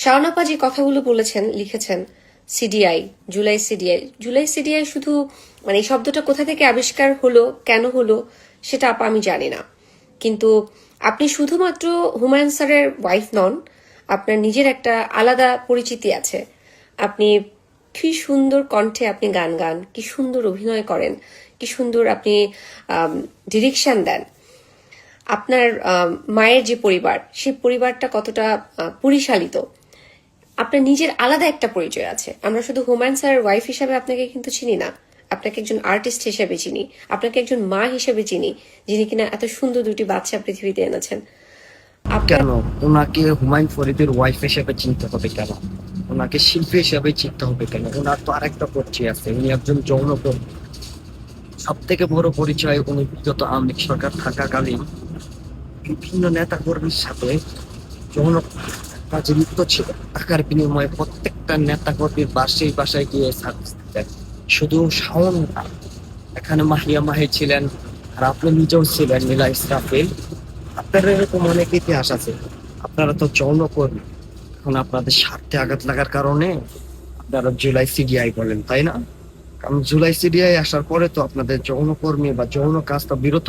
শাওন আপা যে কথাগুলো বলেছেন, লিখেছেন, সিডিআই, জুলাই সিডিআই শুধু মানে এই শব্দটা কোথা থেকে আবিষ্কার হলো, কেন হলো, সেটা আপা আমি জানি না। কিন্তু আপনি শুধুমাত্র হুমায়ুন স্যারের ওয়াইফ নন, আপনার নিজের একটা আলাদা পরিচিতি আছে। আপনি কি সুন্দর কণ্ঠে আপনি গান গান, কি সুন্দর অভিনয় করেন, কি সুন্দর আপনি ডিরেকশন দেন। আপনার মায়ের যে পরিবার, সেই পরিবারটা কতটা পরিচালিত, আপনার নিজের আলাদা একটা পরিচয় আছে। আমরা শুধু হুমায়ুন স্যারের ওয়াইফ হিসাবে আপনাকে কিন্তু চিনি না, আপনাকে একজন আর্টিস্ট হিসেবে চিনি, আপনাকে একজন মা হিসেবে চিনি, যিনি কিনা এত সুন্দর দুটি বাচ্চা পৃথিবীতে এনেছেন। কেন ওনাকে হুমায়ুন ফরিদের ওয়াইফ হিসেবে চিনতে হবে কেন? ওনাকে শিল্পী হিসেবে চিনতে হবে কেন? ওনার তো আরেকটা পরিচয় আছে, উনি একজন যৌনকর্মী। সব থেকে বড় পরিচয়, উনি বিগত আওয়ামী লীগ সরকার থাকাকালীন বিভিন্ন নেতা কর্মীর সাথে যৌন কাজে লিপ্ত ছিল। টাকার বিনিময়ে প্রত্যেকটা নেতা কর্মীর বাসায় গিয়ে সার্ভিস দিতেন। শুধু শাওন না, এখানে মাহিয়া মাহি ছিলেন, আর আপনি নিজেও ছিলেন, নীলা ইসরাফিল। আপনার এরকম অনেক ইতিহাস আছে। আপনারা তো যৌনকর্মী, এখন আপনাদের স্বার্থে আঘাত লাগার কারণে আপনারা জুলাই সিডিআই বলেন, তাই না? কারণ জুলাই সিডিআই আসার পরে তো আপনাদের যৌনকর্মী বা যৌন কাজটা বিরত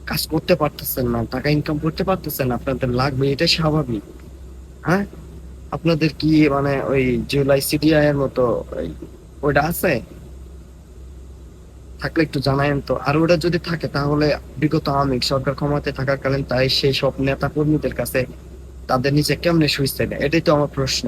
কাজ করতে পারতেছেন না, টাকা ইনকাম করতে পারতেছেন না, আপনাদের লাগবে, এটাই স্বাভাবিক। হ্যাঁ, আপনাদের কি মানে ওই জুলাই সিডিআই এর মতো ওইটা আছে? থাকলে একটু জানায়েন তো। আর ওটা যদি থাকে তাহলে বিগত আওয়ামী লীগ সরকার ক্ষমতায় থাকাকালীন তাই সেই সব নেতা কর্মীদের কাছে তাদের নিচে কেমনে শুইছে, এটাই তো আমার প্রশ্ন।